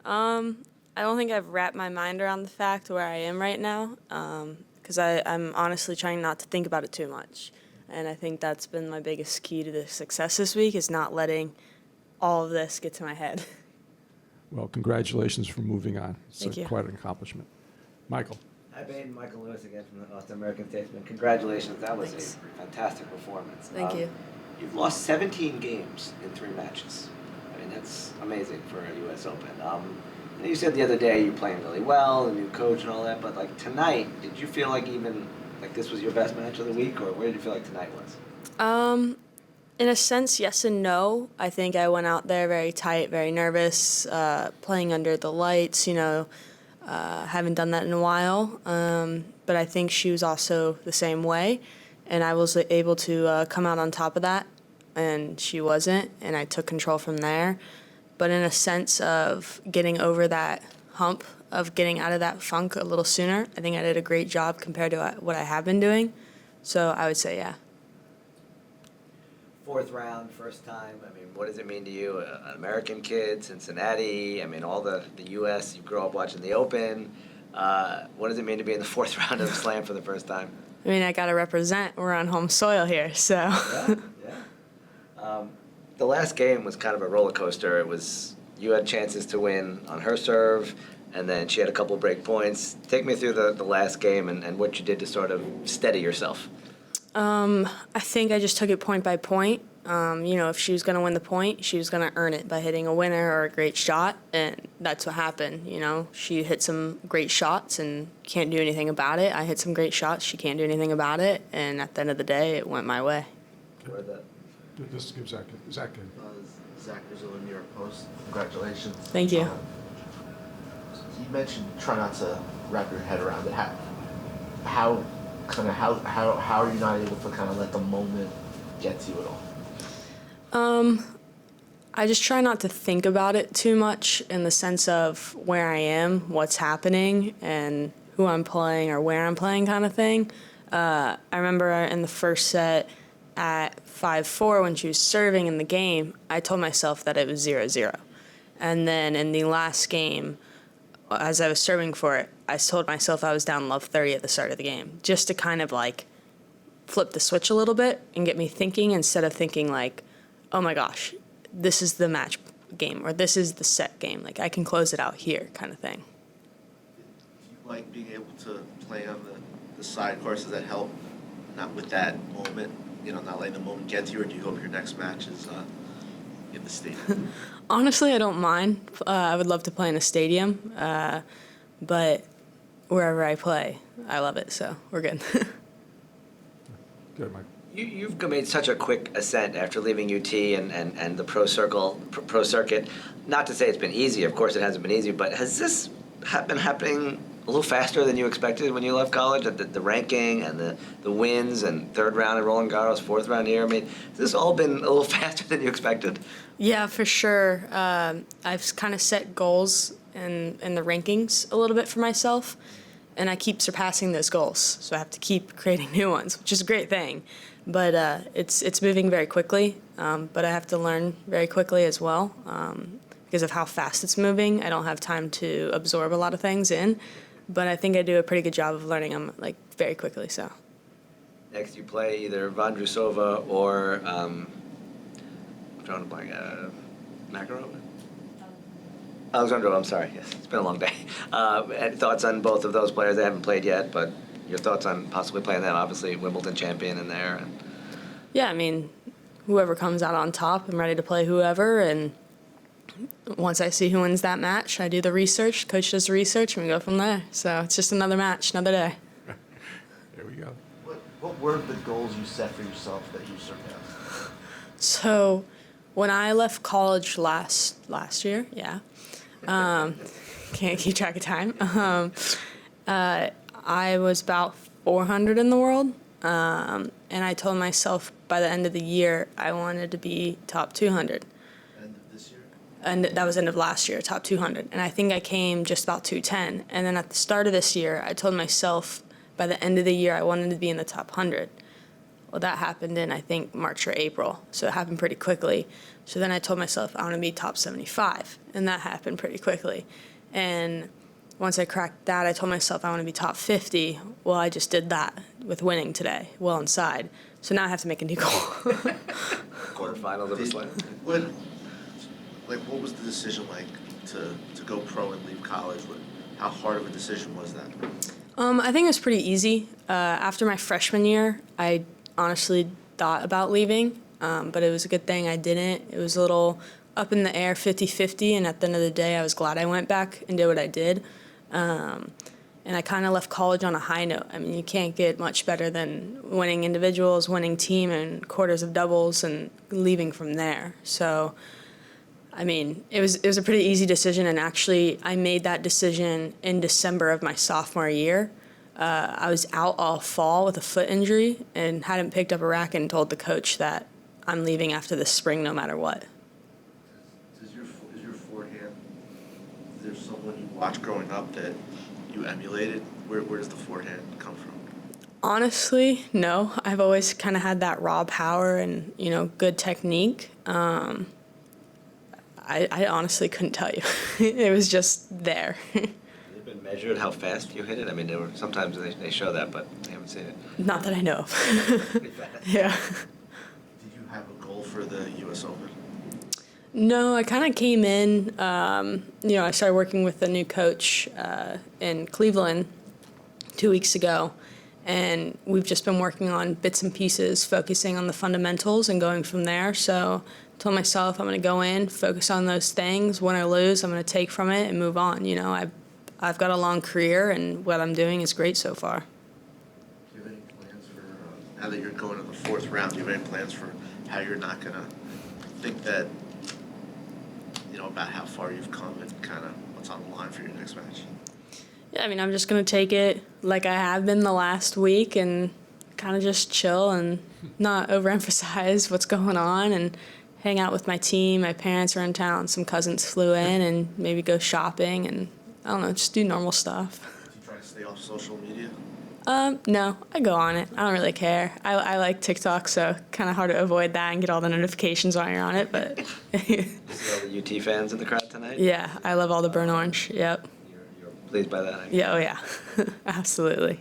I don't think I've wrapped my mind around the fact where I am right now, because I'm honestly trying not to think about it too much. And I think that's been my biggest key to the success this week, is not letting all of this get to my head. Well, congratulations for moving on. Thank you. Quite an accomplishment. Michael. Hi, Peyton. Michael Lewis again from the Austin American Statesman. Congratulations. That was Thanks. a fantastic performance. Thank you. You've lost 17 games in 3 matches. I mean, that's amazing for a U.S. Open. And you said the other day you're playing really well, the new coach and all that, but like tonight, did you feel like even like this was your best match of the week, or where did you feel like tonight was? In a sense, yes and no. I think I went out there very tight, very nervous, playing under the lights, haven't done that in a while. But I think she was also the same way, and I was able to come out on top of that, and she wasn't, and I took control from there. But in a sense of getting over that hump, of getting out of that funk a little sooner, I think I did a great job compared to what I have been doing. So I would say, yeah. 4th round, first time. I mean, what does it mean to you? An American kid, Cincinnati. I mean, all the U.S. You grew up watching the Open. What does it mean to be in the 4th round of Slam for the first time? I mean, I got to represent. We're on home soil here, so. Yeah. The last game was kind of a roller coaster. You had chances to win on her serve, and then she had a couple break points. Take me through the last game and what you did to sort of steady yourself. I think I just took it point by point. If she was going to win the point, she was going to earn it by hitting a winner or a great shot, and that's what happened. She hit some great shots and can't do anything about it. I hit some great shots, she can't do anything about it, and at the end of the day, it went my way. This gives Zach. Zach Rizzo, New York Post. Congratulations. Thank you. You mentioned try not to wrap your head around it. How are you not able to kind of let the moment get to you at all? I just try not to think about it too much in the sense of where I am, what's happening, and who I'm playing or where I'm playing kind of thing. I remember in the first set at 5-4 when she was serving in the game, I told myself that it was 0-0. And then in the last game, as I was serving for it, I told myself I was down love 30 at the start of the game, just to kind of like flip the switch a little bit and get me thinking, instead of thinking like, oh my gosh, this is the match game or this is the set game. Like I can close it out here kind of thing. Do you like being able to play on the side courses that help, not with that moment, not letting the moment get to you, or do you hope your next match is in the stadium? Honestly, I don't mind. I would love to play in a stadium, but wherever I play, I love it, so we're good. Good, Mike. You've made such a quick ascent after leaving UT and the pro circuit. Not to say it's been easy. Of course, it hasn't been easy. But has this been happening a little faster than you expected when you left college? The ranking and the wins and 3rd round at Roland Garros, 4th round here. I mean, has this all been a little faster than you expected? Yeah, for sure. I've kind of set goals in the rankings a little bit for myself, and I keep surpassing those goals. So I have to keep creating new ones, which is a great thing. But it's moving very quickly, but I have to learn very quickly as well. Because of how fast it's moving, I don't have time to absorb a lot of things in. But I think I do a pretty good job of learning them like very quickly. So Next, you play either Vondrousova or I'm drawing a blank. Makarova. Alexandrova. I'm sorry. Yes, it's been a long day. And thoughts on both of those players? They haven't played yet, but your thoughts on possibly playing them? Obviously, Wimbledon champion in there. And yeah, I mean, whoever comes out on top, I'm ready to play whoever, and once I see who wins that match, I do the research, coach does the research, and we go from there. So it's just another match, another day. There we go. What were the goals you set for yourself that you surpassed? So when I left college last year, can't keep track of time, I was about 400 in the world, and I told myself by the end of the year I wanted to be top 200. End of this year? And that was end of last year, top 200. And I think I came just about 210. And then at the start of this year, I told myself by the end of the year I wanted to be in the top 100. Well, that happened in, I think, March or April, so it happened pretty quickly. So then I told myself I want to be top 75, and that happened pretty quickly. And once I cracked that, I told myself I want to be top 50. Well, I just did that with winning today, well inside. So now I have to make a new goal. Quarterfinals of a slam. What was the decision like to go pro and leave college? How hard of a decision was that? I think it was pretty easy. After my freshman year, I honestly thought about leaving, but it was a good thing I didn't. It was a little up in the air, 50-50, and at the end of the day, I was glad I went back and did what I did. And I kind of left college on a high note. I mean, you can't get much better than winning individuals, winning team, and quarters of doubles, and leaving from there. So, I mean, it was a pretty easy decision, and actually, I made that decision in December of my sophomore year. I was out all fall with a foot injury and hadn't picked up a racket and told the coach that I'm leaving after this spring no matter what. Is your forehand, is there someone you watched growing up that you emulated? Where does the forehand come from? Honestly, no. I've always kind of had that raw power and, good technique. I honestly couldn't tell you. It was just there. Has it been measured how fast you hit it? I mean, sometimes they show that, but I haven't seen it. Not that I know of. Pretty fast. Yeah. Did you have a goal for the U.S. Open? No, I kind of came in, I started working with a new coach in Cleveland 2 weeks ago, and we've just been working on bits and pieces, focusing on the fundamentals and going from there. So I told myself I'm going to go in, focus on those things, win or lose, I'm going to take from it and move on. I've got a long career, and what I'm doing is great so far. Do you have any plans for, now that you're going to the fourth round, do you have any plans for how you're not going to think that, about how far you've come and kind of what's on the line for your next match? Yeah, I mean, I'm just going to take it like I have been the last week and kind of just chill and not overemphasize what's going on and hang out with my team. My parents are in town. Some cousins flew in, and maybe go shopping and, I don't know, just do normal stuff. Do you try to stay off social media? No, I go on it. I don't really care. I like TikTok, so kind of hard to avoid that and get all the notifications while you're on it, but You see all the UT fans in the crowd tonight? yeah, I love all the burnt orange. Yep. You're pleased by that? Yeah, oh yeah. Absolutely.